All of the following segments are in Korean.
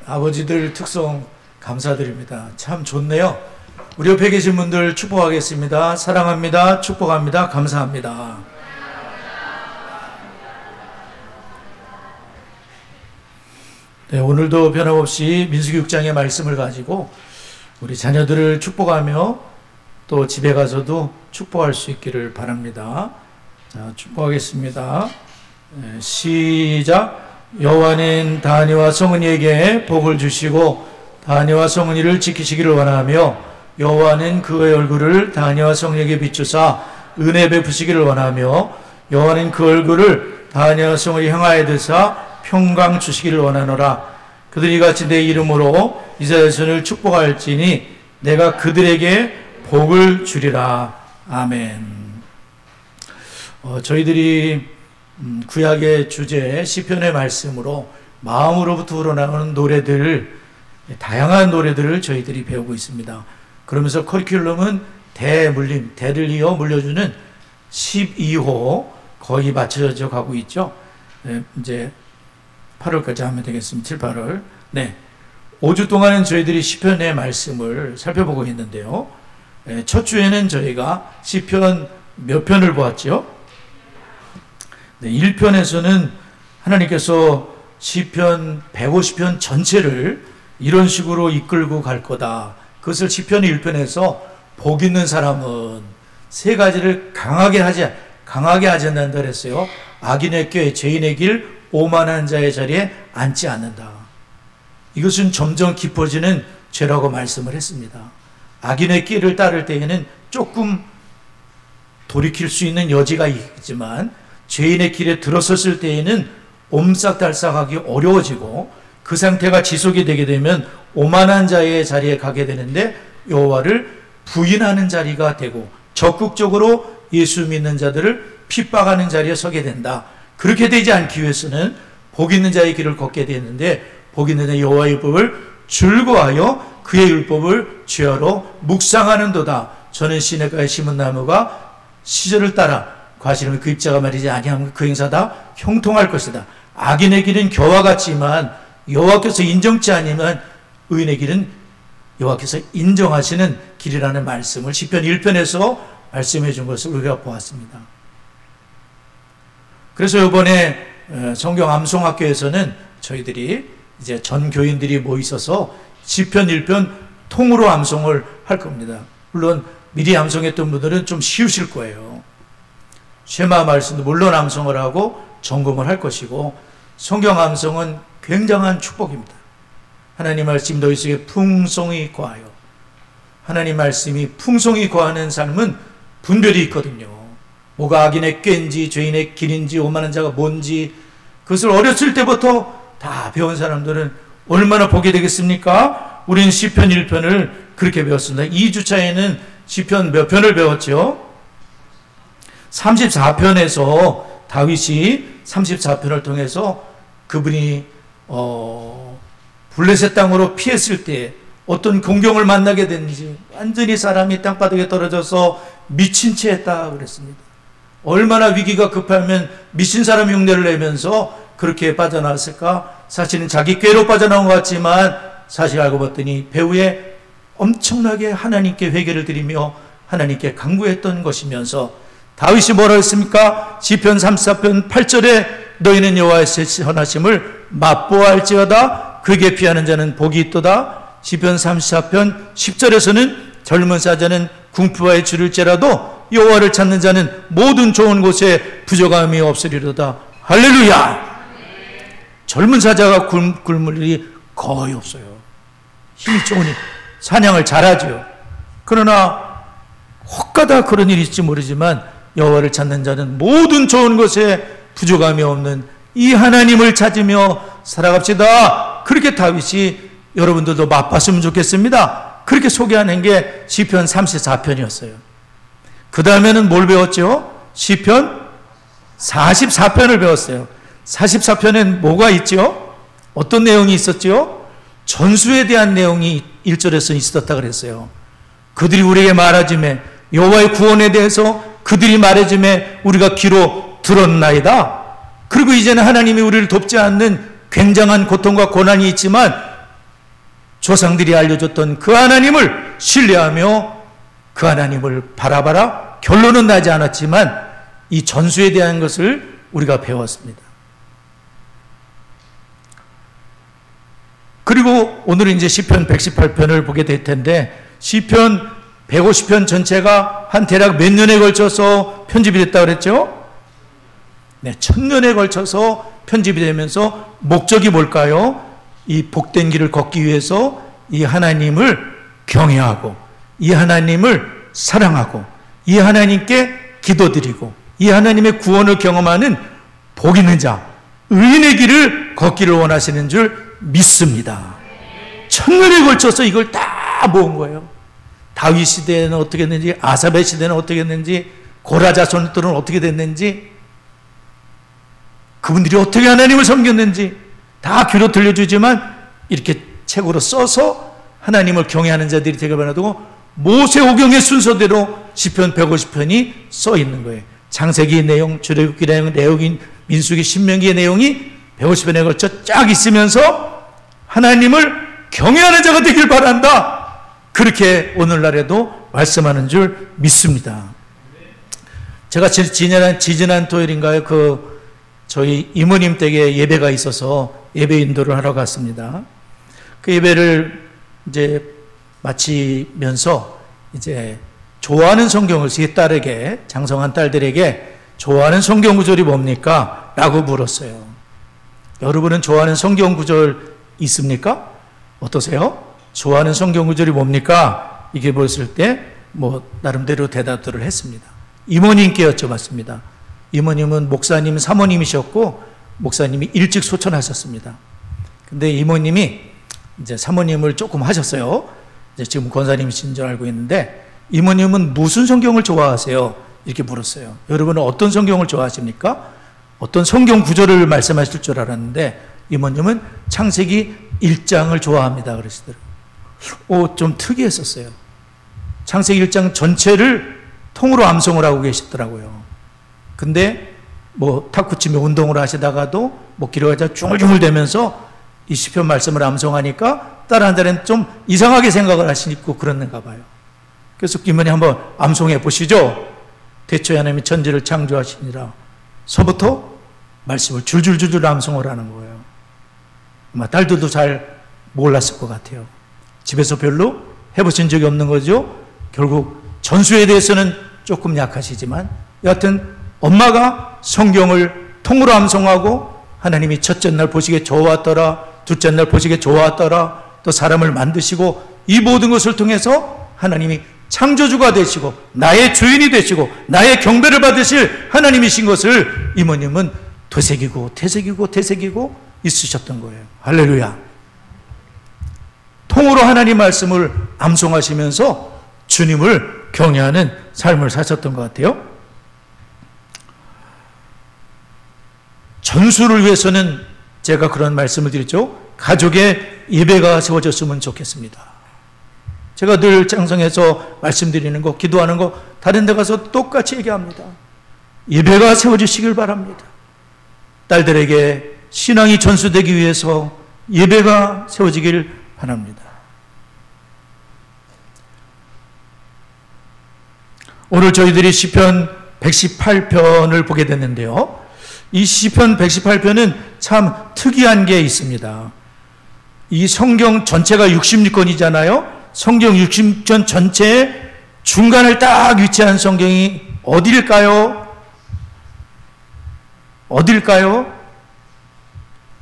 아버지들 특성 감사드립니다. 참 좋네요. 우리 옆에 계신 분들 축복하겠습니다. 사랑합니다. 축복합니다. 감사합니다. 네, 오늘도 변함없이 민수기 6장의 말씀을 가지고 우리 자녀들을 축복하며 또 집에 가서도 축복할 수 있기를 바랍니다. 자, 축복하겠습니다. 네, 시작. 여호와는 다니와 성은이에게 복을 주시고 다니와 성은이를 지키시기를 원하며 여호와는 그의 얼굴을 다니와 성은이에게 비추사 은혜 베푸시기를 원하며 여호와는 그 얼굴을 다니와 성은이 향하여 드사 평강 주시기를 원하노라. 그들이 이같이 내 이름으로 이스라엘 자손을 축복할지니 내가 그들에게 복을 주리라. 아멘. 저희들이 구약의 주제 시편의 말씀으로 마음으로부터 우러나오는 노래들, 다양한 노래들을 저희들이 배우고 있습니다. 그러면서 커리큘럼은 대물림, 대를 이어 물려주는 12호 거의 맞춰져 가고 있죠. 네, 이제 8월까지 하면 되겠습니다. 7, 8월. 네. 5주 동안은 저희들이 시편의 말씀을 살펴보고 있는데요. 네, 첫 주에는 저희가 시편 몇 편을 보았죠? 네, 1편에서는 하나님께서 시편 150편 전체를 이런 식으로 이끌고 갈 거다. 그것을 시편의 1편에서 복 있는 사람은 세 가지를 강하게 하지 않는다 그랬어요. 악인의 꾀, 죄인의 길, 오만한 자의 자리에 앉지 않는다. 이것은 점점 깊어지는 죄라고 말씀을 했습니다. 악인의 길을 따를 때에는 조금 돌이킬 수 있는 여지가 있지만 죄인의 길에 들어섰을 때에는 옴싹달싹하기 어려워지고 그 상태가 지속이 되게 되면 오만한 자의 자리에 가게 되는데 여호와를 부인하는 자리가 되고 적극적으로 예수 믿는 자들을 핍박하는 자리에 서게 된다. 그렇게 되지 않기 위해서는 복 있는 자의 길을 걷게 되는데 복 있는 자 여호와의 율법을 즐거워하여 그의 율법을 죄하러 묵상하는도다. 저는 시냇가에 심은 나무가 시절을 따라 과실하면 그 입자가 말이지 아니하면 그 행사다 형통할 것이다. 악인의 길은 겨와 같지만 여호와께서 인정치 아니면 의인의 길은 여호와께서 인정하시는 길이라는 말씀을 시편 1편에서 말씀해 준 것을 우리가 보았습니다. 그래서 이번에 성경 암송학교에서는 저희들이 이제 전 교인들이 모이셔서 시편 1편 통으로 암송을 할 겁니다. 물론 미리 암송했던 분들은 좀 쉬우실 거예요. 쉐마 말씀도 물론 암송을 하고 점검을 할 것이고 성경 암송은 굉장한 축복입니다. 하나님 말씀 너희 속에 풍성히 거하여 하나님 말씀이 풍성히 거하는 삶은 분별이 있거든요. 뭐가 악인의 꾀인지 죄인의 길인지 오만한 자가 뭔지 그것을 어렸을 때부터 다 배운 사람들은 얼마나 복이 되겠습니까? 우리는 시편 1편을 그렇게 배웠습니다. 2주차에는 시편 몇 편을 배웠죠? 34편에서 다윗이 34편을 통해서 그분이 블레셋 땅으로 피했을 때 어떤 공경을 만나게 됐는지 완전히 사람이 땅바닥에 떨어져서 미친 채 했다 그랬습니다. 얼마나 위기가 급하면 미친 사람 흉내를 내면서 그렇게 빠져나왔을까? 사실은 자기 꾀로 빠져나온 것 같지만 사실 알고 봤더니 배후에 엄청나게 하나님께 회개를 드리며 하나님께 간구했던 것이면서 다윗이 뭐라 했습니까? 시편 34편 8절에 너희는 여호와의 선하심을 맛보아할지어다 그에게 피하는 자는 복이 있도다. 시편 34편 10절에서는 젊은 사자는 궁핍하에 줄일지라도 여호와를 찾는 자는 모든 좋은 곳에 부족함이 없으리로다. 할렐루야. 젊은 사자가 굶을 일이 거의 없어요. 힘이 좋으니 사냥을 잘하죠. 그러나 혹가다 그런 일이 있을지 모르지만 여호와를 찾는 자는 모든 좋은 것에 부족함이 없는 이 하나님을 찾으며 살아갑시다. 그렇게 다윗이 여러분들도 맛봤으면 좋겠습니다. 그렇게 소개하는 게 시편 34편이었어요. 그 다음에는 뭘 배웠죠? 시편 44편을 배웠어요. 44편엔 뭐가 있죠? 어떤 내용이 있었죠? 전수에 대한 내용이 1절에서 있었다 그랬어요. 그들이 우리에게 말하지매 여호와의 구원에 대해서 그들이 말해주매 우리가 귀로 들었나이다. 그리고 이제는 하나님이 우리를 돕지 않는 굉장한 고통과 고난이 있지만 조상들이 알려줬던 그 하나님을 신뢰하며 그 하나님을 바라봐라. 결론은 나지 않았지만 이 전수에 대한 것을 우리가 배웠습니다. 그리고 오늘은 이제 시편 118편을 보게 될 텐데, 시편 150편 전체가 한 대략 몇 년에 걸쳐서 편집이 됐다고 그랬죠? 네, 1000년에 걸쳐서 편집이 되면서 목적이 뭘까요? 이 복된 길을 걷기 위해서 이 하나님을 경외하고 이 하나님을 사랑하고 이 하나님께 기도드리고 이 하나님의 구원을 경험하는 복 있는 자, 의인의 길을 걷기를 원하시는 줄 믿습니다. 1000년에 걸쳐서 이걸 다 모은 거예요. 다윗 시대에는 어떻게 했는지, 아사벨 시대는 어떻게 했는지, 고라 자손들은 어떻게 됐는지, 그분들이 어떻게 하나님을 섬겼는지 다 귀로 들려주지만 이렇게 책으로 써서 하나님을 경외하는 자들이 되게 만들고 모세오경의 순서대로 시편 150편이 써 있는 거예요. 창세기 내용, 출애굽기 내용, 레위기, 민수기, 신명기의 내용이 150편에 걸쳐 쫙 있으면서 하나님을 경외하는 자가 되길 바란다. 그렇게 오늘날에도 말씀하는 줄 믿습니다. 제가 지지난 토요일인가요? 저희 이모님 댁에 예배가 있어서 예배 인도를 하러 갔습니다. 그 예배를 이제 마치면서 이제 좋아하는 성경을 세 딸에게, 장성한 딸들에게 좋아하는 성경 구절이 뭡니까? 라고 물었어요. 여러분은 좋아하는 성경 구절 있습니까? 어떠세요? 좋아하는 성경 구절이 뭡니까? 이게 물었을 때 나름대로 대답들을 했습니다. 이모님께 여쭤봤습니다. 이모님은 목사님 사모님이셨고 목사님이 일찍 소천하셨습니다. 근데 이모님이 이제 사모님을 조금 하셨어요. 이제 지금 권사님이신 줄 알고 있는데, 이모님은 무슨 성경을 좋아하세요? 이렇게 물었어요. 여러분은 어떤 성경을 좋아하십니까? 어떤 성경 구절을 말씀하실 줄 알았는데 이모님은 창세기 1장을 좋아합니다 그러시더라고요. 좀 특이했었어요. 창세기 1장 전체를 통으로 암송을 하고 계시더라고요. 근데 탁구 치며 운동을 하시다가도 기록하자 중얼중얼대면서 이 시편 말씀을 암송하니까 다른 데는 좀 이상하게 생각을 하시고 그러는가 봐요. 그래서 이모님 한번 암송해 보시죠. 태초에 하나님이 천지를 창조하시니라. 서부터 말씀을 줄줄줄줄 암송을 하는 거예요. 아마 딸들도 잘 몰랐을 것 같아요. 집에서 별로 해보신 적이 없는 거죠. 결국 전수에 대해서는 조금 약하시지만 여하튼 엄마가 성경을 통으로 암송하고 하나님이 첫째 날 보시기에 좋았더라, 둘째 날 보시기에 좋았더라, 또 사람을 만드시고 이 모든 것을 통해서 하나님이 창조주가 되시고 나의 주인이 되시고 나의 경배를 받으실 하나님이신 것을 이모님은 되새기고 있으셨던 거예요. 할렐루야. 통으로 하나님 말씀을 암송하시면서 주님을 경외하는 삶을 사셨던 것 같아요. 전수를 위해서는 제가 그런 말씀을 드렸죠. 가족의 예배가 세워졌으면 좋겠습니다. 제가 늘 장성해서 말씀드리는 거, 기도하는 거 다른 데 가서 똑같이 얘기합니다. 예배가 세워지시길 바랍니다. 딸들에게 신앙이 전수되기 위해서 예배가 세워지길 바랍니다. 오늘 저희들이 시편 118편을 보게 됐는데요. 이 시편 118편은 참 특이한 게 있습니다. 이 성경 전체가 66권이잖아요. 성경 66권 전체의 중간을 딱 위치한 성경이 어딜까요?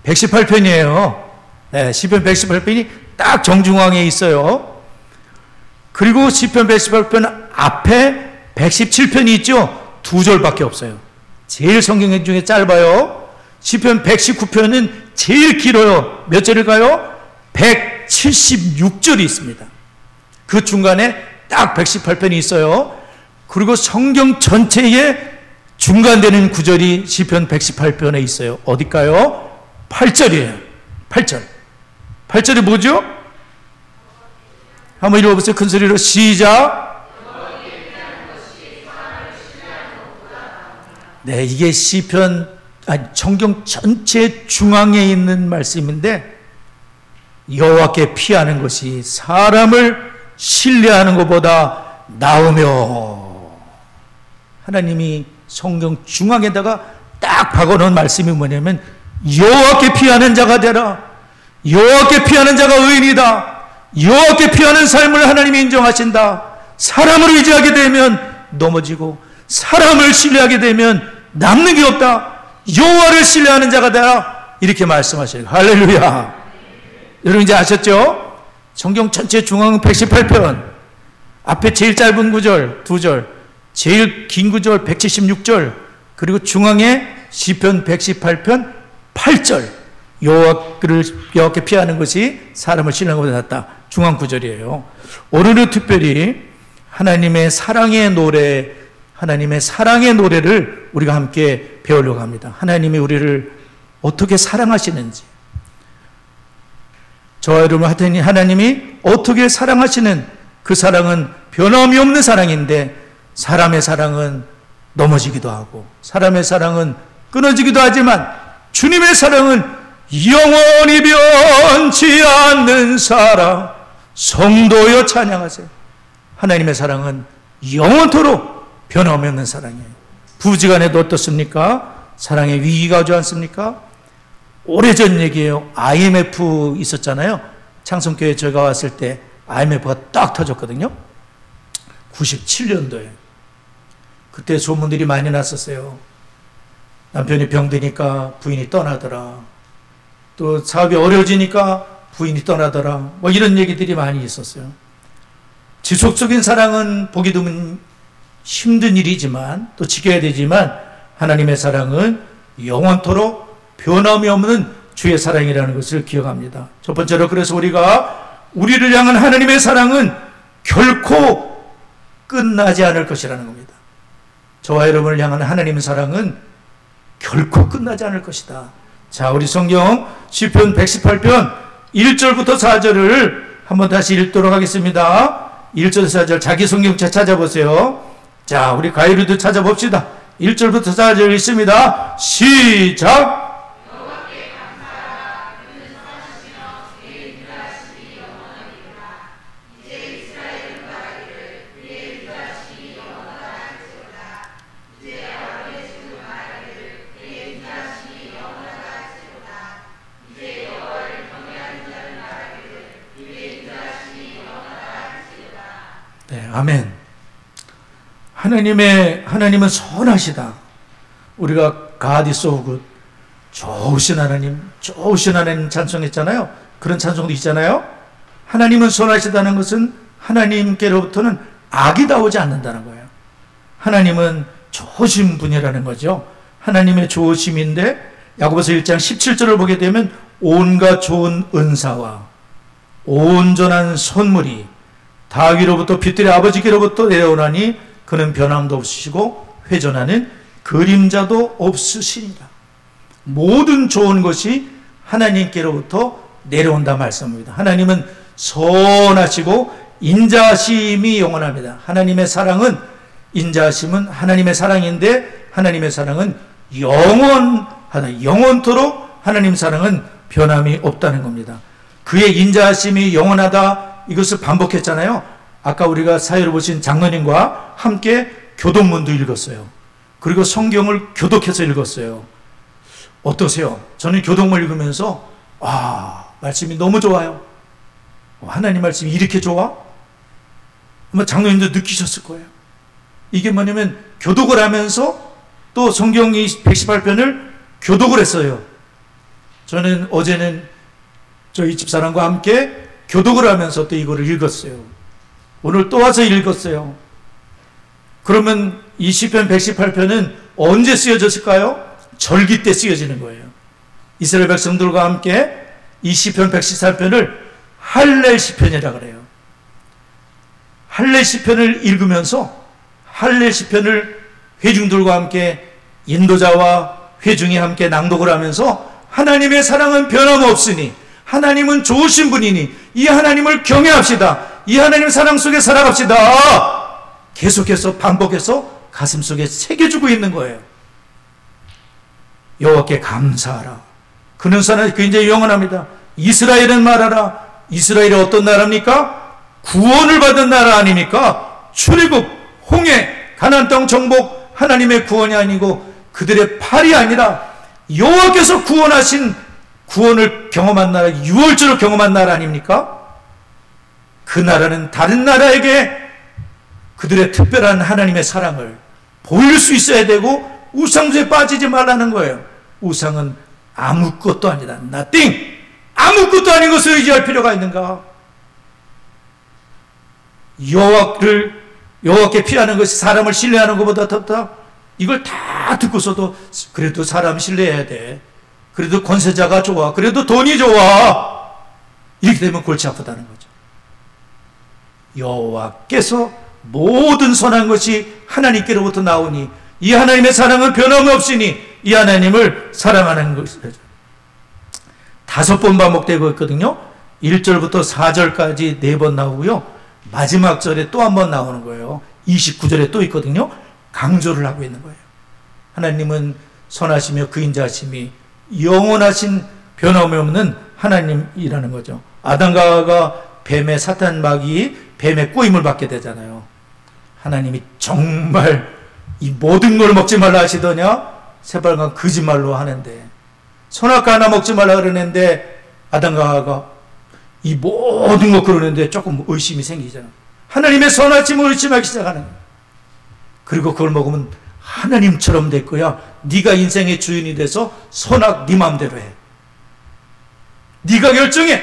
118편이에요. 네, 시편 118편이 딱 정중앙에 있어요. 그리고 시편 118편 앞에 117편이 있죠. 2절밖에 없어요. 제일 성경 중에 짧아요. 시편 119편은 제일 길어요. 몇 절일까요? 176절이 있습니다. 그 중간에 딱 118편이 있어요. 그리고 성경 전체에 중간되는 구절이 시편 118편에 있어요. 어딜까요? 8절이에요. 8절. 8절이 뭐죠? 한번 읽어보세요. 큰 소리로 시작. 네, 이게 시편, 성경 전체 중앙에 있는 말씀인데 여호와께 피하는 것이 사람을 신뢰하는 것보다 나으며, 하나님이 성경 중앙에다가 딱 박아놓은 말씀이 뭐냐면 여호와께 피하는 자가 되라. 여호와께 피하는 자가 의인이다. 여호와께 피하는 삶을 하나님이 인정하신다. 사람을 의지하게 되면 넘어지고 사람을 신뢰하게 되면 남는 게 없다. 여호와를 신뢰하는 자가 되라. 이렇게 말씀하셔요. 할렐루야. 여러분 이제 아셨죠? 성경 전체 중앙 118편 앞에 제일 짧은 구절 2절, 제일 긴 구절 176절, 그리고 중앙에 시편 118편 8절, 여호와께 피하는 것이 사람을 신뢰하는 것보다 낫다. 중앙 구절이에요. 오늘은 특별히 하나님의 사랑의 노래, 하나님의 사랑의 노래를 우리가 함께 배우려고 합니다. 하나님이 우리를 어떻게 사랑하시는지, 저와 여러분 하나님이 어떻게 사랑하시는 그 사랑은 변함이 없는 사랑인데, 사람의 사랑은 넘어지기도 하고 사람의 사랑은 끊어지기도 하지만 주님의 사랑은 영원히 변치 않는 사랑. 성도여 찬양하세요. 하나님의 사랑은 영원토록 변함이 없는 사랑이에요. 부지간에도 어떻습니까? 사랑의 위기가 오지 않습니까? 오래전 얘기예요. IMF 있었잖아요. 창성교회 제가 왔을 때 IMF가 딱 터졌거든요. 97년도에. 그때 소문들이 많이 났었어요. 남편이 병드니까 부인이 떠나더라. 또 사업이 어려워지니까 부인이 떠나더라. 뭐 이런 얘기들이 많이 있었어요. 지속적인 사랑은 보기 드문 힘든 일이지만 또 지켜야 되지만 하나님의 사랑은 영원토록 변함이 없는 주의 사랑이라는 것을 기억합니다. 첫 번째로 그래서 우리를 향한 하나님의 사랑은 결코 끝나지 않을 것이라는 겁니다. 저와 여러분을 향한 하나님의 사랑은 결코 끝나지 않을 것이다. 자, 우리 성경 시편 118편 1절부터 4절을 한번 다시 읽도록 하겠습니다. 1절 4절 자기 성경책 찾아보세요. 자, 우리 가이루도 찾아봅시다. 1절부터 4절 있습니다. 시작! 네, 아멘. 하나님은 선하시다. 우리가 God is so good. 좋으신 하나님 찬송했잖아요. 그런 찬송도 있잖아요. 하나님은 선하시다는 것은 하나님께로부터는 악이 나오지 않는다는 거예요. 하나님은 좋으신 분이라는 거죠. 하나님의 좋으심인데 야고보서 1장 17절을 보게 되면 온갖 좋은 은사와 온전한 선물이 다 위로부터 빛들의 아버지께로부터 내려오나니 그는 변함도 없으시고 회전하는 그림자도 없으시니라. 모든 좋은 것이 하나님께로부터 내려온다 말씀입니다. 하나님은 선하시고 인자하심이 영원합니다. 하나님의 사랑은, 인자하심은 하나님의 사랑인데 하나님의 사랑은 영원하다. 영원토록 하나님 사랑은 변함이 없다는 겁니다. 그의 인자하심이 영원하다, 이것을 반복했잖아요. 아까 우리가 사회를 보신 장로님과 함께 교독문도 읽었어요. 그리고 성경을 교독해서 읽었어요. 어떠세요? 저는 교독문 읽으면서 말씀이 너무 좋아요. 하나님 말씀이 이렇게 좋아? 아마 장로님도 느끼셨을 거예요. 이게 뭐냐면 교독을 하면서 또 성경 118편을 교독을 했어요. 저는 어제는 저희 집사람과 함께 교독을 하면서 또 이거를 읽었어요. 오늘 또 와서 읽었어요. 그러면 이 시편 118편은 언제 쓰여졌을까요? 절기 때 쓰여지는 거예요. 이스라엘 백성들과 함께 이 시편 118편을 할례 시편이라고 그래요. 할례 시편을 읽으면서 할례 시편을 회중들과 함께 인도자와 회중이 함께 낭독을 하면서 하나님의 사랑은 변함없으니 하나님은 좋으신 분이니 이 하나님을 경외합시다. 이 하나님 사랑 속에 살아갑시다. 계속해서 반복해서 가슴속에 새겨주고 있는 거예요. 여호와께 감사하라. 그는 사랑이 굉장히 영원합니다. 이스라엘은 말하라. 이스라엘이 어떤 나라입니까? 구원을 받은 나라 아닙니까? 출애굽, 홍해, 가나안 땅 정복, 하나님의 구원이 아니고 그들의 팔이 아니라 여호와께서 구원하신 구원을 경험한 나라, 유월절을 경험한 나라 아닙니까? 그 나라는 다른 나라에게 그들의 특별한 하나님의 사랑을 보일 수 있어야 되고 우상주에 빠지지 말라는 거예요. 우상은 아무것도 아니다. nothing. 아무것도 아닌 것을 의지할 필요가 있는가? 여호와께 피하는 것이 사람을 신뢰하는 것보다 더 이걸 다 듣고서도 그래도 사람 신뢰해야 돼. 그래도 권세자가 좋아. 그래도 돈이 좋아. 이렇게 되면 골치 아프다는 거죠. 여호와께서 모든 선한 것이 하나님께로부터 나오니 이 하나님의 사랑은 변함없으니 이 하나님을 사랑하는 것이죠. 5번 반복되고 있거든요. 1절부터 4절까지 4번 나오고요. 마지막 절에 또 한 번 나오는 거예요. 29절에 또 있거든요. 강조를 하고 있는 거예요. 하나님은 선하시며 그인자하심이 영원하신 변함이 없는 하나님이라는 거죠. 아담과 하와가 뱀의 사탄 마귀 뱀의 꼬임을 받게 되잖아요. 하나님이 정말 이 모든 걸 먹지 말라 하시더냐? 새빨간 거짓말로 하는데 선악과 하나 먹지 말라 그러는데 아담과 하와가 이 모든 거 그러는데 조금 의심이 생기잖아요. 하나님의 선하심을 의심하기 시작하는 거예요. 그리고 그걸 먹으면 하나님처럼 될 거야. 네가 인생의 주인이 돼서 선악 네 마음대로 해. 네가 결정해.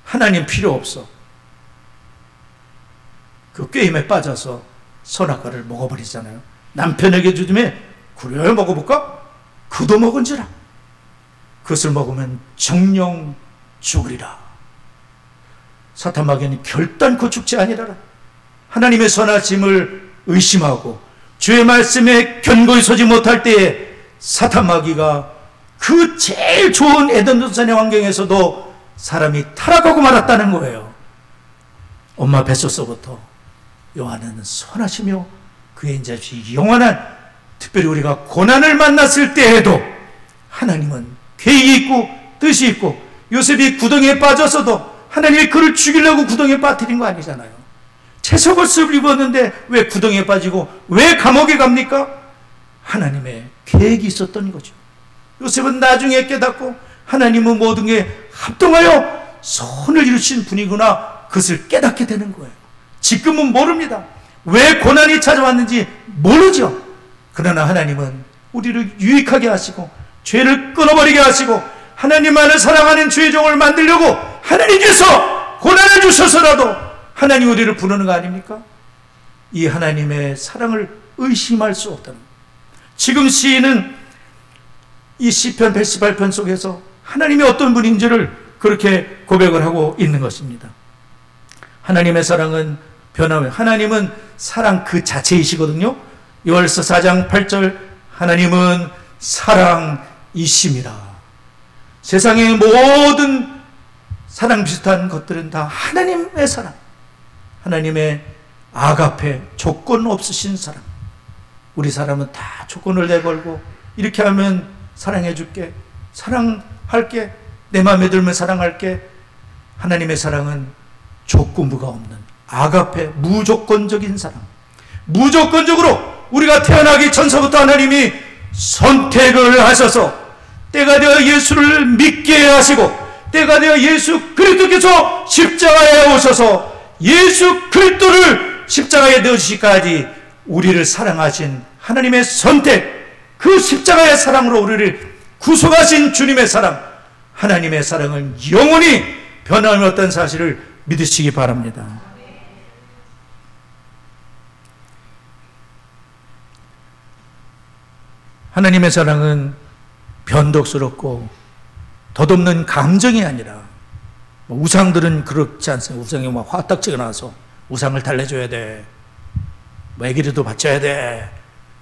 하나님 필요 없어. 그 게임에 빠져서 선악과를 먹어버리잖아요. 남편에게 주즘에 그래 먹어볼까? 그도 먹은지라. 그것을 먹으면 정령 죽으리라. 사탄 마귀는 결단코 죽지 아니라라. 하나님의 선하심을 의심하고 주의 말씀에 견고히 서지 못할 때에 사탄 마귀가 그 제일 좋은 에덴 동산의 환경에서도 사람이 타락하고 말았다는 거예요. 엄마 뱃속서부터 여호와는 선하시며 그의 인자시 영원한, 특별히 우리가 고난을 만났을 때에도 하나님은 계획이 있고 뜻이 있고, 요셉이 구덩이에 빠져서도 하나님이 그를 죽이려고 구덩이에 빠뜨린 거 아니잖아요. 채석옷을 입었는데 왜 구덩이에 빠지고 왜 감옥에 갑니까? 하나님의 계획이 있었던 거죠. 요셉은 나중에 깨닫고 하나님은 모든 게 합동하여 선을 이루신 분이구나, 그것을 깨닫게 되는 거예요. 지금은 모릅니다. 왜 고난이 찾아왔는지 모르죠. 그러나 하나님은 우리를 유익하게 하시고 죄를 끊어버리게 하시고 하나님만을 사랑하는 주의 종을 만들려고 하나님께서 고난을 주셔서라도 하나님 우리를 부르는 거 아닙니까? 이 하나님의 사랑을 의심할 수 없다는 거예요. 지금 시인은 이 시편 118편 속에서 하나님이 어떤 분인지를 그렇게 고백을 하고 있는 것입니다. 하나님의 사랑은 변함이, 하나님은 사랑 그 자체이시거든요. 요한일서 4장 8절, 하나님은 사랑이심이라. 세상의 모든 사랑 비슷한 것들은 다 하나님의 사랑, 하나님의 아가페, 조건 없으신 사랑. 우리 사람은 다 조건을 내걸고 이렇게 하면 사랑해 줄게, 사랑할게, 내 마음에 들면 사랑할게. 하나님의 사랑은 조건부가 없는 아가페, 무조건적인 사랑. 무조건적으로 우리가 태어나기 전서부터 하나님이 선택을 하셔서 때가 되어 예수를 믿게 하시고 때가 되어 예수 그리스도께서 십자가에 오셔서 예수 그리스도를 십자가에 넣으시기까지 우리를 사랑하신 하나님의 선택, 그 십자가의 사랑으로 우리를 구속하신 주님의 사랑, 하나님의 사랑은 영원히 변함이 없다는 사실을 믿으시기 바랍니다. 하나님의 사랑은 변덕스럽고 덧없는 감정이 아니라, 우상들은 그렇지 않습니다. 우상이 막 화딱지가 나서 우상을 달래줘야 돼, 뭐 애기라도 바쳐야 돼,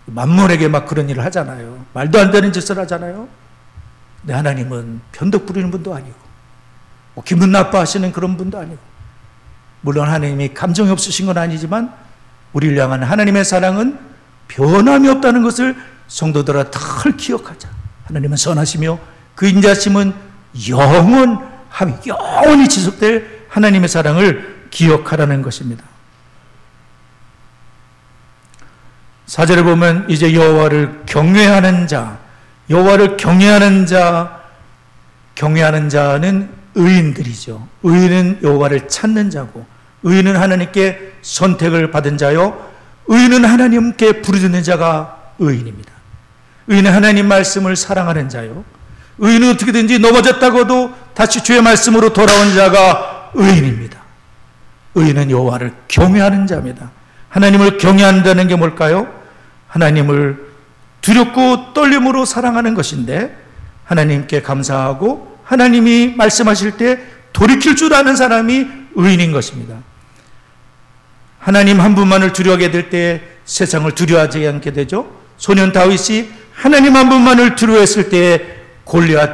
만물에게 막 그런 일을 하잖아요. 말도 안 되는 짓을 하잖아요. 근데 하나님은 변덕 부리는 분도 아니고 뭐 기분 나빠하시는 그런 분도 아니고, 물론 하나님이 감정이 없으신 건 아니지만 우리를 향한 하나님의 사랑은 변함이 없다는 것을 성도들아 늘 기억하자. 하나님은 선하시며 그 인자심은 영원하시니라. 영원히 지속될 하나님의 사랑을 기억하라는 것입니다. 4절에 보면 이제 여호와를 경외하는 자, 여호와를 경외하는 자는 의인들이죠. 의인은 여호와를 찾는 자고, 의인은 하나님께 선택을 받은 자요, 의인은 하나님께 부르짖는 자가 의인입니다. 의인은 하나님 말씀을 사랑하는 자요, 의인은 어떻게든지 넘어졌다고도 다시 주의 말씀으로 돌아온 자가 의인입니다. 의인은 여호와를 경외하는 자입니다. 하나님을 경외한다는 게 뭘까요? 하나님을 두렵고 떨림으로 사랑하는 것인데, 하나님께 감사하고 하나님이 말씀하실 때 돌이킬 줄 아는 사람이 의인인 것입니다. 하나님 한 분만을 두려워하게 될 때 세상을 두려워하지 않게 되죠. 소년 다윗이 하나님 한 분만을 두려워했을 때 골리앗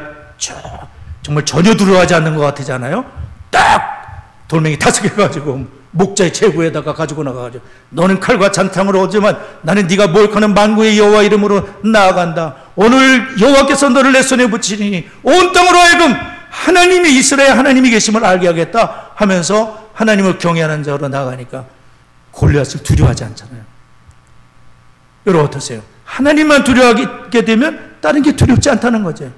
정말 전혀 두려워하지 않는 것 같잖아요. 딱 돌멩이 5개 가지고 목자의 제구에다가 가지고 나가가지고, 너는 칼과 잔탕으로 오지만 나는 네가 몰카는 만구의 여호와 이름으로 나아간다. 오늘 여호와께서 너를 내 손에 붙이니 온 땅으로 하여금 하나님이 이스라엘 하나님이 계심을 알게 하겠다 하면서 하나님을 경외하는 자로 나아가니까 골리앗을 두려워하지 않잖아요. 여러분 어떠세요? 하나님만 두려워하게 되면 다른 게 두렵지 않다는 거죠.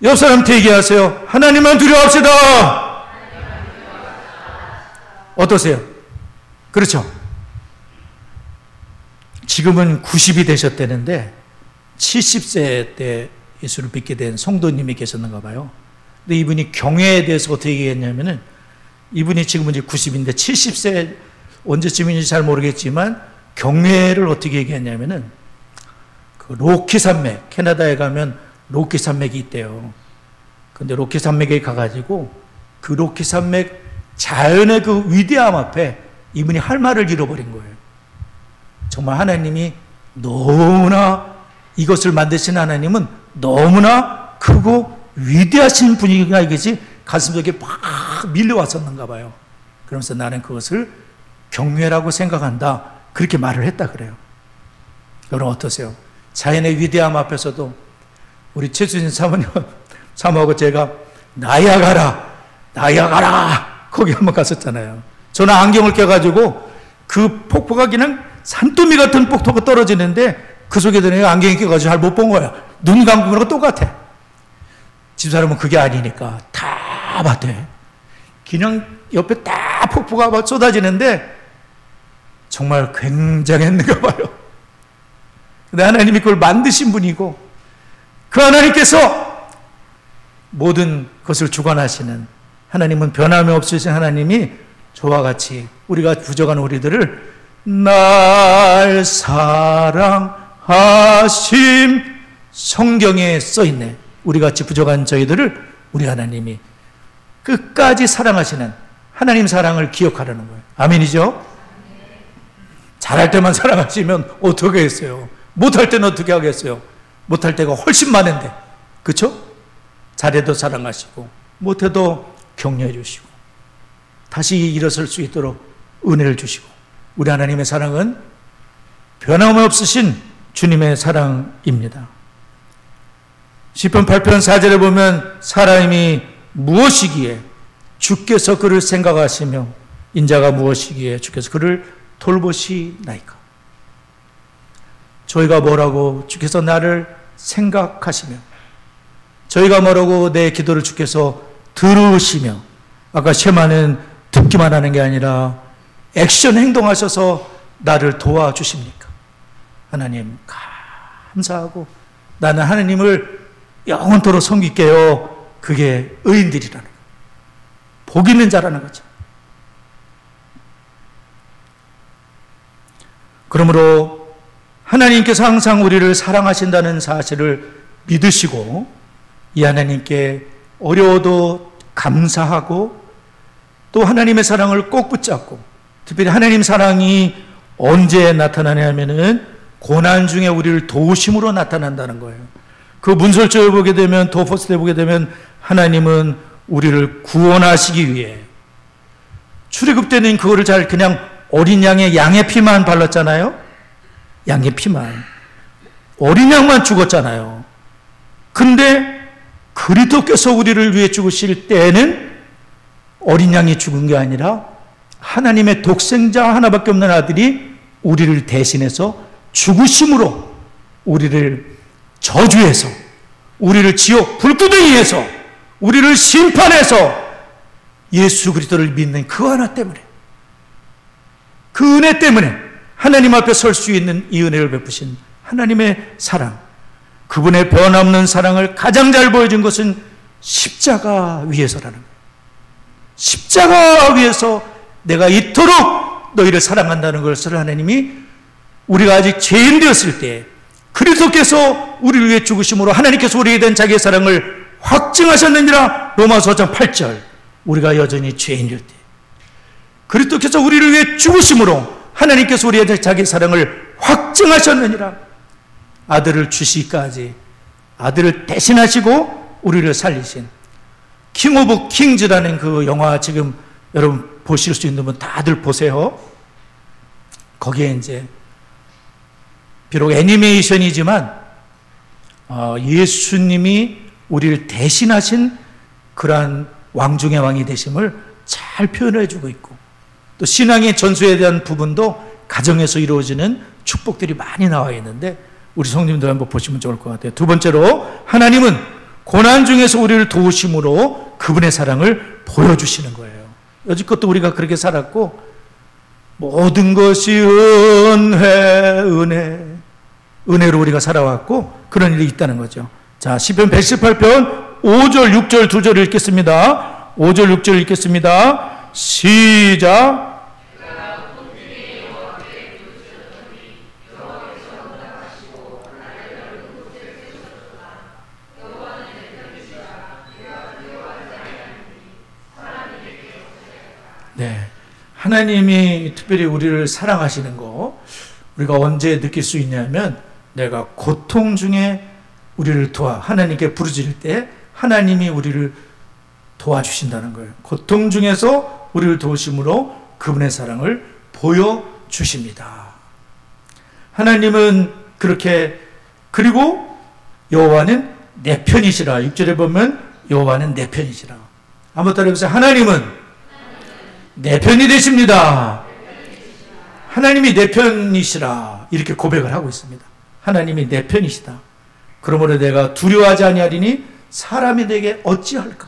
옆 사람한테 얘기하세요. 하나님만 두려워합시다. 어떠세요? 그렇죠? 지금은 90이 되셨다는데 70세 때 예수를 믿게 된 성도님이 계셨는가 봐요. 근데 이분이 경외에 대해서 어떻게 얘기했냐면은, 이분이 지금은 이제 90인데 70세 언제쯤인지 잘 모르겠지만 경외를 어떻게 얘기했냐면은, 그 로키 산맥, 캐나다에 가면 로키 산맥이 있대요. 근데 로키 산맥에 가가지고 그 로키 산맥 자연의 그 위대함 앞에 이분이 할 말을 잃어버린 거예요. 정말 하나님이 너무나, 이것을 만드신 하나님은 너무나 크고 위대하신 분이가 이것이 가슴속에 막 밀려왔었는가 봐요. 그러면서 나는 그것을 경외라고 생각한다, 그렇게 말을 했다 그래요. 여러분 어떠세요? 자연의 위대함 앞에서도 우리 최수진 사모하고 제가 나야가라 거기 한번 갔었잖아요. 저는 안경을 껴가지고 그 폭포가 그냥 산더미 같은 폭포가 떨어지는데 그 속에 드는 안경이 껴가지고 잘 못 본 거야. 눈 감고 보는 거 똑같아. 집사람은 그게 아니니까 다 봤대. 그냥 옆에 딱 폭포가 막 쏟아지는데 정말 굉장했는가 봐요. 근데 하나님이 그걸 만드신 분이고, 그 하나님께서 모든 것을 주관하시는 하나님은 변함이 없으신 하나님이 저와 같이 우리가 부족한 우리들을 날 사랑하심, 성경에 써있네. 우리같이 부족한 저희들을 우리 하나님이 끝까지 사랑하시는 하나님 사랑을 기억하라는 거예요. 아멘이죠? 잘할 때만 사랑하시면 어떻게 했어요? 못할 때는 어떻게 하겠어요? 못할 때가 훨씬 많은데, 그렇죠? 잘해도 사랑하시고 못해도 격려해 주시고 다시 일어설 수 있도록 은혜를 주시고, 우리 하나님의 사랑은 변함없으신 주님의 사랑입니다. 시편 8편 4절에 보면 사람이 무엇이기에 주께서 그를 생각하시며 인자가 무엇이기에 주께서 그를 돌보시나이까. 저희가 뭐라고 주께서 나를 생각하시며, 저희가 뭐라고 내 기도를 주께서 들으시며, 아까 쉐마는 듣기만 하는 게 아니라 액션 행동하셔서 나를 도와주십니까? 하나님 감사하고 나는 하나님을 영원토록 섬길게요. 그게 의인들이라는 거예요. 복 있는 자라는 거죠. 그러므로 하나님께서 항상 우리를 사랑하신다는 사실을 믿으시고, 이 하나님께 어려워도 감사하고 또 하나님의 사랑을 꼭 붙잡고, 특별히 하나님 사랑이 언제 나타나냐면은 고난 중에 우리를 도우심으로 나타난다는 거예요. 그 문설주에 보게 되면, 도퍼스에 보게 되면 하나님은 우리를 구원하시기 위해, 출애굽 때는 그거를 잘 그냥 어린 양의 피만 발랐잖아요. 양의 피만. 어린 양만 죽었잖아요. 근데 그 그리스도께서 우리를 위해 죽으실 때에는 어린 양이 죽은 게 아니라 하나님의 독생자 하나밖에 없는 아들이 우리를 대신해서 죽으심으로 우리를 저주해서, 우리를 지옥 불구덩이에서, 우리를 심판해서 예수 그리스도를 믿는 그 하나 때문에, 그 은혜 때문에 하나님 앞에 설 수 있는 이 은혜를 베푸신 하나님의 사랑, 그분의 변함없는 사랑을 가장 잘 보여준 것은 십자가 위에서라는 거예요. 십자가 위에서 내가 이토록 너희를 사랑한다는 것을 하나님이, 우리가 아직 죄인 되었을 때 그리스도께서 우리를 위해 죽으심으로 하나님께서 우리에 대한 자기의 사랑을 확증하셨느니라. 로마서 5장 8절. 우리가 여전히 죄인일 때 그리스도께서 우리를 위해 죽으심으로 하나님께서 우리에 대한 자기의 사랑을 확증하셨느니라. 아들을 주시기까지, 아들을 대신하시고 우리를 살리신 킹 오브 킹즈라는 그 영화, 지금 여러분 보실 수 있는 분 다들 보세요. 거기에 이제 비록 애니메이션이지만 예수님이 우리를 대신하신 그러한 왕 중의 왕이 되심을 잘 표현해 주고 있고, 또 신앙의 전수에 대한 부분도 가정에서 이루어지는 축복들이 많이 나와 있는데 우리 성도님들 한번 보시면 좋을 것 같아요. 두 번째로, 하나님은 고난 중에서 우리를 도우심으로 그분의 사랑을 보여주시는 거예요. 여지껏도 우리가 그렇게 살았고, 모든 것이 은혜로 우리가 살아왔고 그런 일이 있다는 거죠. 자, 시편 118편 5절 6절 2절을 읽겠습니다. 5절 6절 읽겠습니다. 시작. 네, 하나님이 특별히 우리를 사랑하시는 거 우리가 언제 느낄 수 있냐면, 내가 고통 중에 우리를 하나님께 부르짖을 때 하나님이 우리를 도와주신다는 거예요. 고통 중에서 우리를 도우심으로 그분의 사랑을 보여주십니다. 하나님은 그렇게, 그리고 여호와는 내 편이시라. 6절에 보면 여호와는 내 편이시라. 한번 따라해보세요. 하나님은 내 편이 되십니다. 하나님이 내 편이시라. 이렇게 고백을 하고 있습니다. 하나님이 내 편이시다. 그러므로 내가 두려워하지 아니하리니 사람이 내게 어찌할까?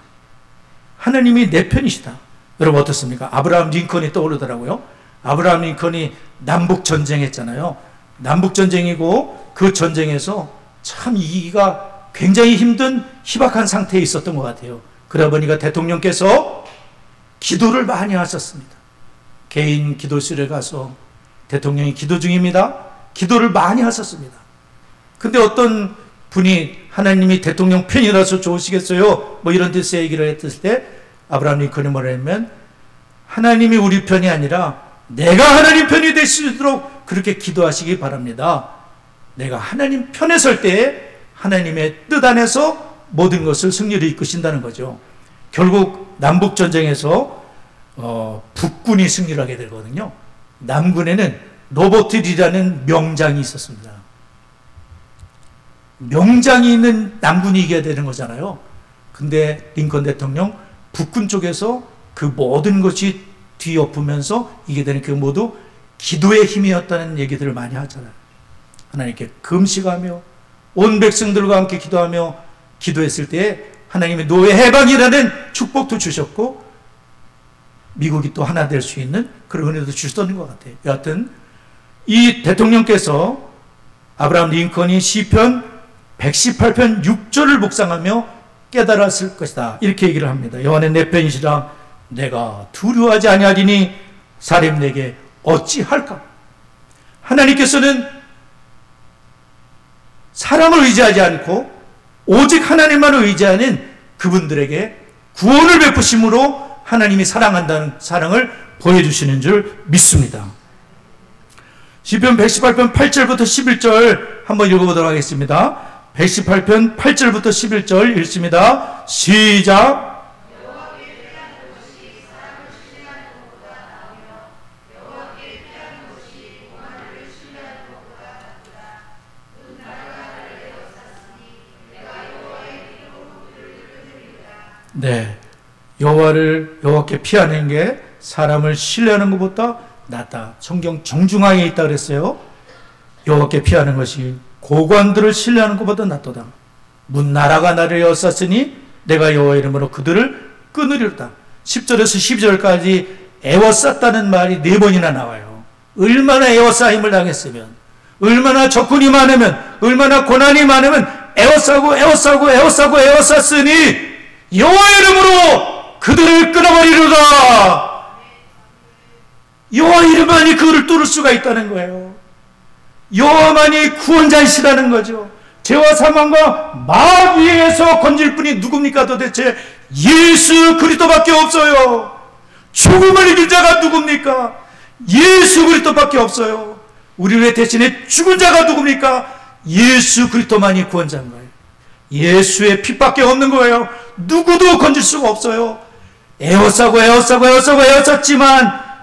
하나님이 내 편이시다. 여러분 어떻습니까? 아브라함 링컨이 떠오르더라고요. 아브라함 링컨이 남북전쟁 했잖아요. 남북전쟁이고 그 전쟁에서 참 이기가 굉장히 힘든 희박한 상태에 있었던 것 같아요. 그러다 보니까 대통령께서 기도를 많이 하셨습니다. 개인 기도실에 가서 대통령이 기도 중입니다. 기도를 많이 하셨습니다. 근데 어떤 분이 하나님이 대통령 편이라서 좋으시겠어요? 뭐 이런 뜻의 얘기를 했을 때 아브라함 링컨이 뭐라 하면, 하나님이 우리 편이 아니라 내가 하나님 편이 될 수 있도록 그렇게 기도하시기 바랍니다. 내가 하나님 편에 설 때에 하나님의 뜻 안에서 모든 것을 승리를 이끄신다는 거죠. 결국 남북전쟁에서 북군이 승리를 하게 되거든요. 남군에는 로버트리라는 명장이 있었습니다. 명장이 있는 남군이 이겨야 되는 거잖아요. 근데 링컨 대통령 북군 쪽에서 그 모든 것이 뒤엎으면서 이게 되는 그 모두 기도의 힘이었다는 얘기들을 많이 하잖아요. 하나님께 금식하며 온 백성들과 함께 기도하며 기도했을 때 하나님의 노예 해방이라는 축복도 주셨고 미국이 또 하나 될 수 있는 그런 은혜도 주셨던 것 같아요. 여하튼 이 대통령께서 아브라함 링컨이 시편 118편 6절을 묵상하며 깨달았을 것이다. 이렇게 얘기를 합니다. 여호와는 내 편이시라. 내가 두려워하지 아니하리니 사람 내게 어찌할까? 하나님께서는 사람을 의지하지 않고 오직 하나님만을 의지하는 그분들에게 구원을 베푸심으로 하나님이 사랑한다는 사랑을 보여주시는 줄 믿습니다. 시편 118편 8절부터 11절 한번 읽어보도록 하겠습니다. 118편 8절부터 11절 읽습니다. 시작. 네, 여호와께 피하는 게 사람을 신뢰하는 것보다 낫다. 성경 정중앙에 있다 그랬어요. 여호와께 피하는 것이 고관들을 신뢰하는 것보다 낫도다. 문나라가 나를 에워쌌으니 내가 여호와 이름으로 그들을 끊으리로다. 10절에서 12절까지 에워쌌다는 말이 4번이나 나와요. 얼마나 에워싸임을 당했으면, 얼마나 적군이 많으면, 얼마나 고난이 많으면 에워쌌으니 여호와 이름으로 그들을 끊어버리로다. 여호와 이름만이 그들을 뚫을 수가 있다는 거예요. 여호와만이 구원자이시라는 거죠. 죄와 사망과 마귀에서 건질 분이 누굽니까? 도대체 예수 그리스도밖에 없어요. 죽음을 이길 자가 누굽니까? 예수 그리스도밖에 없어요. 우리를 대신에 죽은 자가 누굽니까? 예수 그리스도만이 구원자인 거예요. 예수의 핏밖에 없는 거예요. 누구도 건질 수가 없어요. 에워쌌지만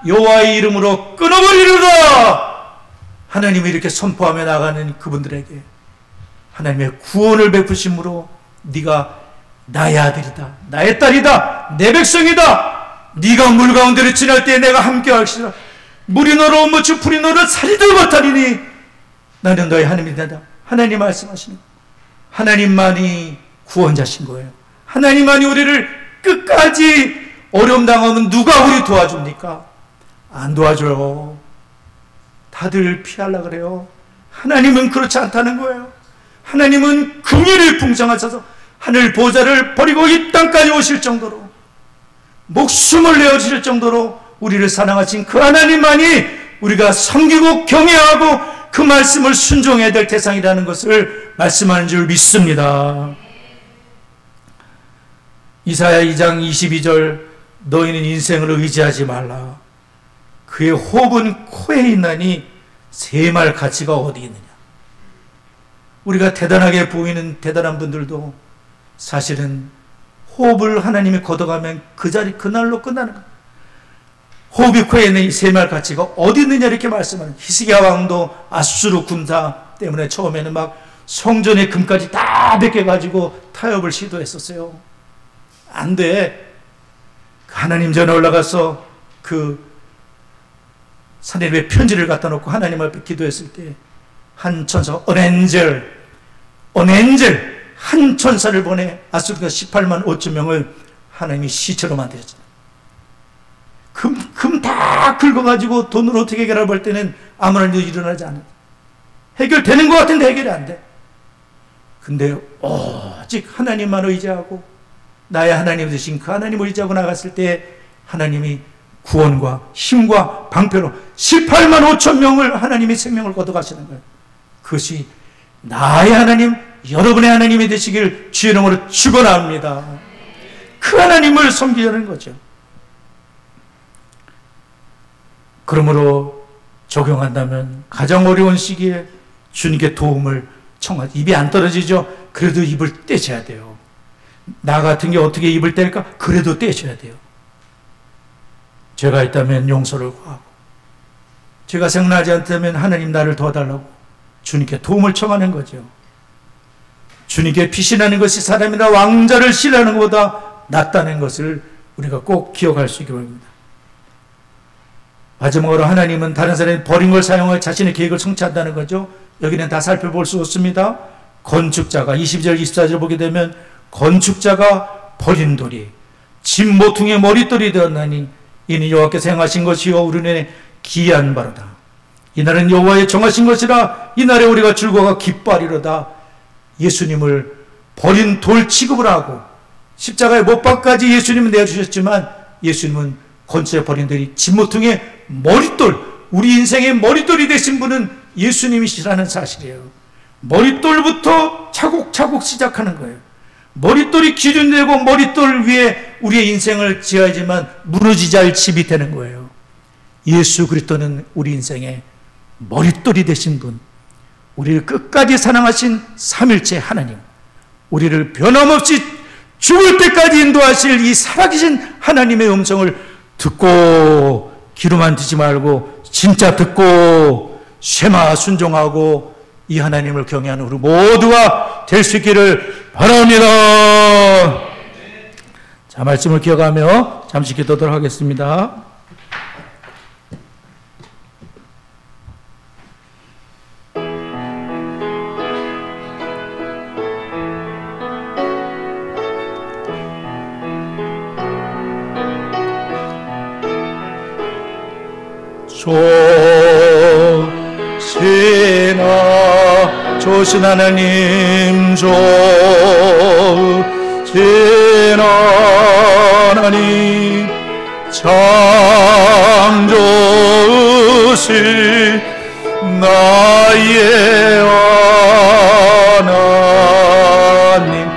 여호와의 이름으로 끊어버리리로다. 하나님이 이렇게 선포하며 나가는 그분들에게 하나님의 구원을 베푸심으로 네가 나의 아들이다, 나의 딸이다, 내 백성이다. 네가 물 가운데를 지날 때 내가 함께 할시라. 물이 너로 묻혀 풀이 너를 살리들 못하리니 나는 너의 하나님이다. 하나님 말씀하시는 거예요. 하나님만이 구원자신 거예요. 하나님만이 우리를 끝까지 어려움 당하면 누가 우리 도와줍니까? 안 도와줘요. 다들 피하려고 그래요. 하나님은 그렇지 않다는 거예요. 하나님은 긍휼히 풍성하셔서 하늘 보좌를 버리고 이 땅까지 오실 정도로, 목숨을 내어주실 정도로 우리를 사랑하신 그 하나님만이 우리가 섬기고 경외하고 그 말씀을 순종해야 될 대상이라는 것을 말씀하는 줄 믿습니다. 이사야 2장 22절 너희는 인생을 의지하지 말라. 그의 호흡은 코에 있나니 세말 가치가 어디 있느냐. 우리가 대단하게 보이는 대단한 분들도 사실은 호흡을 하나님이 걷어가면 그 자리 그날로 끝나는 거예요. 호흡이 코에 있는 이 세말 가치가 어디 있느냐 이렇게 말씀하는. 히스기야 왕도 아수르 군사 때문에 처음에는 막 성전의 금까지 다 벗겨가지고 타협을 시도했었어요. 안 돼. 하나님 전에 올라가서 그 산에 편지를 갖다 놓고 하나님 앞에 기도했을 때 한 천사, 언엔젤 한 천사를 보내 아수르가 18만 5천 명을 하나님이 시체로 만들었잖아요. 금 다 긁어가지고 돈으로 어떻게 해결할 볼 때는 아무런 일도 일어나지 않아요. 해결되는 것 같은데 해결이 안 돼. 근데 오직 하나님만 의지하고 나의 하나님 되신 그 하나님을 의지하고 나갔을 때 하나님이 구원과 힘과 방패로 18만 5천 명을 하나님의 생명을 걷어가시는 거예요. 그것이 나의 하나님, 여러분의 하나님이 되시길 주의 이름으로 축원합니다. 그 하나님을 섬기려는 거죠. 그러므로 적용한다면 가장 어려운 시기에 주님께 도움을 청하지. 입이 안 떨어지죠? 그래도 입을 떼셔야 돼요. 나 같은 게 어떻게 입을 뗄까? 그래도 떼셔야 돼요. 죄가 있다면 용서를 구하고, 죄가 생각나지 않다면 하나님 나를 도와달라고 주님께 도움을 청하는 거죠. 주님께 피신하는 것이 사람이나 왕자를 신뢰하는 것보다 낫다는 것을 우리가 꼭 기억할 수 있기 바랍니다. 마지막으로 하나님은 다른 사람이 버린 걸 사용하여 자신의 계획을 성취한다는 거죠. 여기는 다 살펴볼 수 없습니다. 건축자가 22절 24절 보게 되면 건축자가 버린 돌이 집 모퉁이의 머릿돌이 되었나니 이는 여호와께서 행하신 것이요 우리 눈에 기이한 바로다. 이날은 여호와의 정하신 것이라 이날에 우리가 즐거워 기뻐하리로다. 예수님을 버린 돌 취급을 하고 십자가의 못박까지 예수님은 내어주셨지만 예수님은 건축에 버린 돌이 집 모퉁이의 머릿돌, 우리 인생의 머릿돌이 되신 분은 예수님이시라는 사실이에요. 머릿돌부터 차곡차곡 시작하는 거예요. 머릿돌이 기준되고 머릿돌 위에 우리의 인생을 지어야지만 무너지지 않을 집이 되는 거예요. 예수 그리스도는 우리 인생의 머릿돌이 되신 분, 우리를 끝까지 사랑하신 삼일체 하나님, 우리를 변함없이 죽을 때까지 인도하실 이 살아계신 하나님의 음성을 듣고 귀로만 듣지 말고 진짜 듣고 쇠마 순종하고 이 하나님을 경외하는 우리 모두가 될 수 있기를 바랍니다. 자, 말씀을 기억하며 잠시 기도하도록 하겠습니다. 조신 하나님, 조신 하나님, 창조주신 나의 하나님,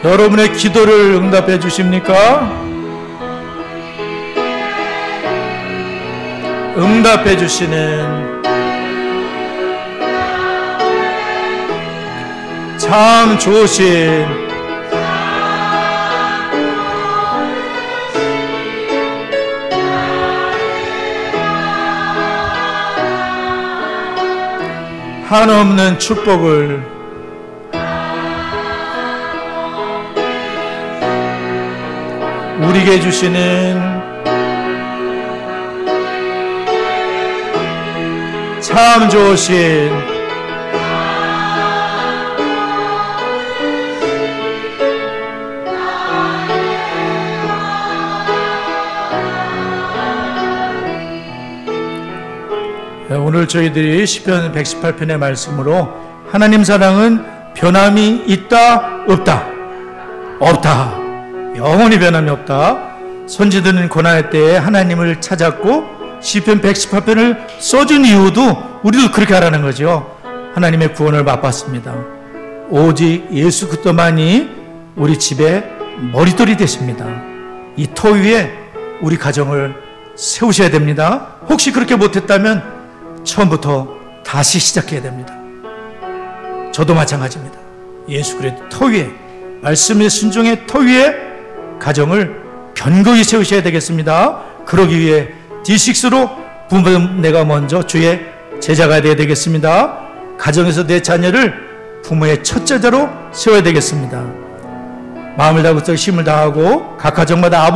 여러분의 기도를 응답해 주십니까? 응답해 주시는 참 좋으신 한없는 축복을 우리에게 주시는 참 좋으신 오늘 저희들이 시편 118편의 말씀으로 하나님 사랑은 변함이 있다 없다? 없다. 영원히 변함이 없다. 선지들은 고난의 때에 하나님을 찾았고 시편 118편을 써준 이유도 우리도 그렇게 하라는 거죠. 하나님의 구원을 맛봤습니다. 오직 예수 그리스도만이 우리 집의 머릿돌이 되십니다. 이 터 위에 우리 가정을 세우셔야 됩니다. 혹시 그렇게 못했다면 처음부터 다시 시작해야 됩니다. 저도 마찬가지입니다. 예수 그리스도 터 위에, 말씀의 순종의 터 위에 가정을 견고히 세우셔야 되겠습니다. 그러기 위해 D6로 부모가 먼저 주의 제자가 되어야 되겠습니다. 가정에서 내 자녀를 부모의 첫 제자로 세워야 되겠습니다. 마음을 다하고 힘을 다하고 각 가정마다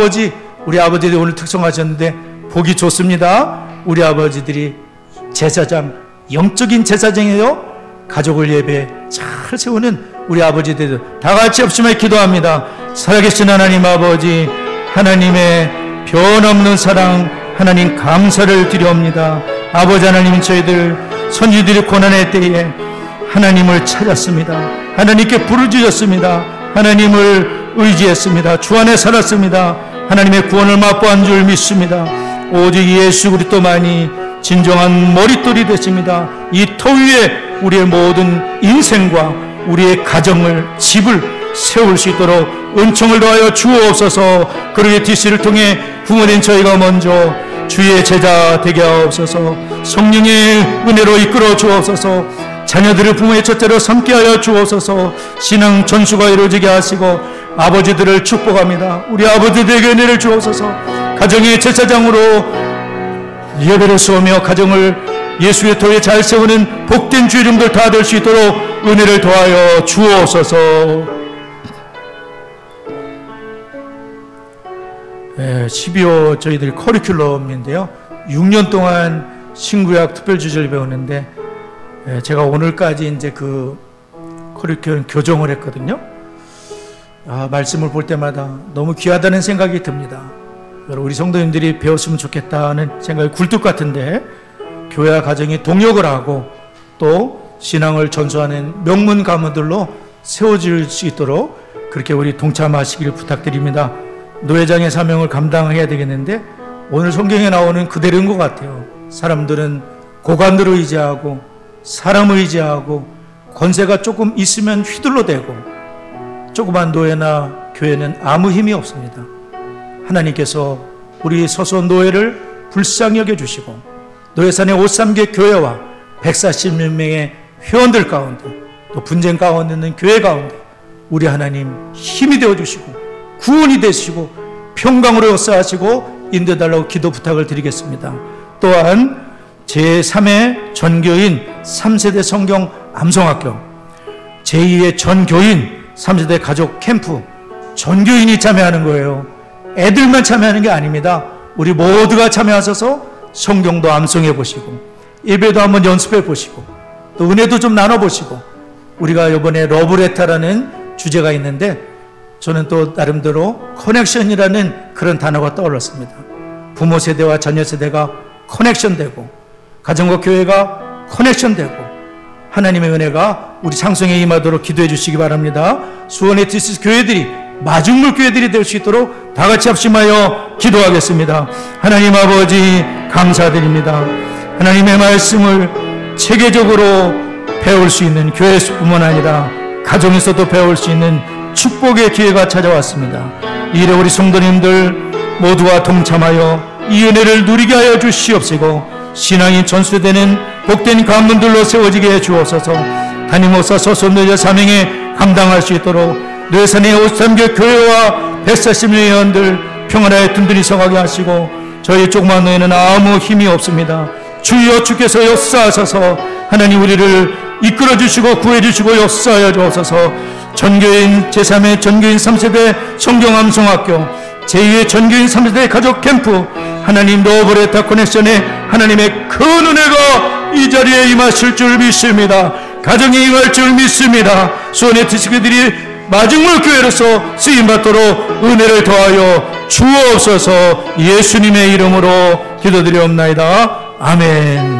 우리 아버지들이 오늘 특성하셨는데 보기 좋습니다. 우리 아버지들이 제사장, 영적인 제사장이에요. 가족을 예배 잘 세우는 우리 아버지들 다 같이 없음에 기도합니다. 살아계신 하나님 아버지, 하나님의 변없는 사랑, 하나님 감사를 드려옵니다. 아버지 하나님, 저희들 선지들이 고난의 때에 하나님을 찾았습니다. 하나님께 부르짖었습니다. 하나님을 의지했습니다. 주 안에 살았습니다. 하나님의 구원을 맛보한 줄 믿습니다. 오직 예수 그리스도만이 진정한 머릿돌이 되십니다. 이 터 위에 우리의 모든 인생과 우리의 가정을, 집을 세울 수 있도록 은총을 더하여 주옵소서. 그러기에 DC를 통해 부모님 저희가 먼저 주의 제자 되게 하옵소서. 성령의 은혜로 이끌어 주옵소서. 자녀들을 부모의 첫째로 삼게 하여 주옵소서. 신앙 전수가 이루어지게 하시고 아버지들을 축복합니다. 우리 아버지들에게 은혜를 주옵소서. 가정의 제사장으로 예배를 수하며 가정을 예수의 터에 잘 세우는 복된 주일님들 다 될 수 있도록 은혜를 더하여 주옵소서. 12호 저희들 커리큘럼인데요, 6년 동안 신구약 특별주제를 배우는데 제가 오늘까지 이제 그 커리큘럼 교정을 했거든요. 말씀을 볼 때마다 너무 귀하다는 생각이 듭니다. 우리 성도님들이 배웠으면 좋겠다는 생각이 굴뚝 같은데, 교회와 가정이 동역을 하고 또 신앙을 전수하는 명문 가문들로 세워질 수 있도록 그렇게 우리 동참하시길 부탁드립니다. 노회장의 사명을 감당해야 되겠는데 오늘 성경에 나오는 그대로인 것 같아요. 사람들은 고관들을 의지하고 사람을 의지하고 권세가 조금 있으면 휘둘러대고, 조그만 노회나 교회는 아무 힘이 없습니다. 하나님께서 우리 서서 노회를 불쌍히 여겨주시고 노회산의 옷삼계 교회와 140명의 회원들 가운데 또 분쟁 가운데 있는 교회 가운데 우리 하나님 힘이 되어주시고 구원이 되시고 평강으로 역사하시고 인도해달라고 기도 부탁을 드리겠습니다. 또한 제3회 전교인 3세대 성경 암송학교, 제2회 전교인 3세대 가족 캠프 전교인이 참여하는 거예요. 애들만 참여하는 게 아닙니다. 우리 모두가 참여하셔서 성경도 암송해 보시고 예배도 한번 연습해 보시고 또 은혜도 좀 나눠 보시고, 우리가 이번에 러브레터라는 주제가 있는데 저는 또 나름대로 커넥션이라는 그런 단어가 떠올랐습니다. 부모 세대와 자녀 세대가 커넥션되고 가정과 교회가 커넥션되고 하나님의 은혜가 우리 창성에 임하도록 기도해 주시기 바랍니다. 수원 에티스 교회들이 마중물 교회들이 될 수 있도록 다 같이 합심하여 기도하겠습니다. 하나님 아버지 감사드립니다. 하나님의 말씀을 체계적으로 배울 수 있는 교회뿐만 아니라 가정에서도 배울 수 있는 축복의 기회가 찾아왔습니다. 이 일에 우리 성도님들 모두와 동참하여 이 은혜를 누리게 하여 주시옵시고 신앙이 전수되는 복된 가문들로 세워지게 해 주옵소서. 담임 목사 소선노제 사명에 감당할 수 있도록 뇌산의 53개 교회와 140명 회원들 평안하게 든든히 서가게 하시고, 저희 조그만 노예는 아무 힘이 없습니다. 주여 주께서 역사하셔서 하나님 우리를 이끌어 주시고 구해 주시고 역사하여 주옵소서. 전교인 제3회 전교인 3세대 성경암송학교, 제2회 전교인 3세대 가족 캠프, 하나님 러브레터 커넥션에 하나님의 큰 은혜가 이 자리에 임하실 줄 믿습니다. 가정에 임할 줄 믿습니다. 수원의 티스교들이 마중물 교회로서 쓰임받도록 은혜를 더하여 주옵소서. 예수님의 이름으로 기도드리옵나이다. 아멘.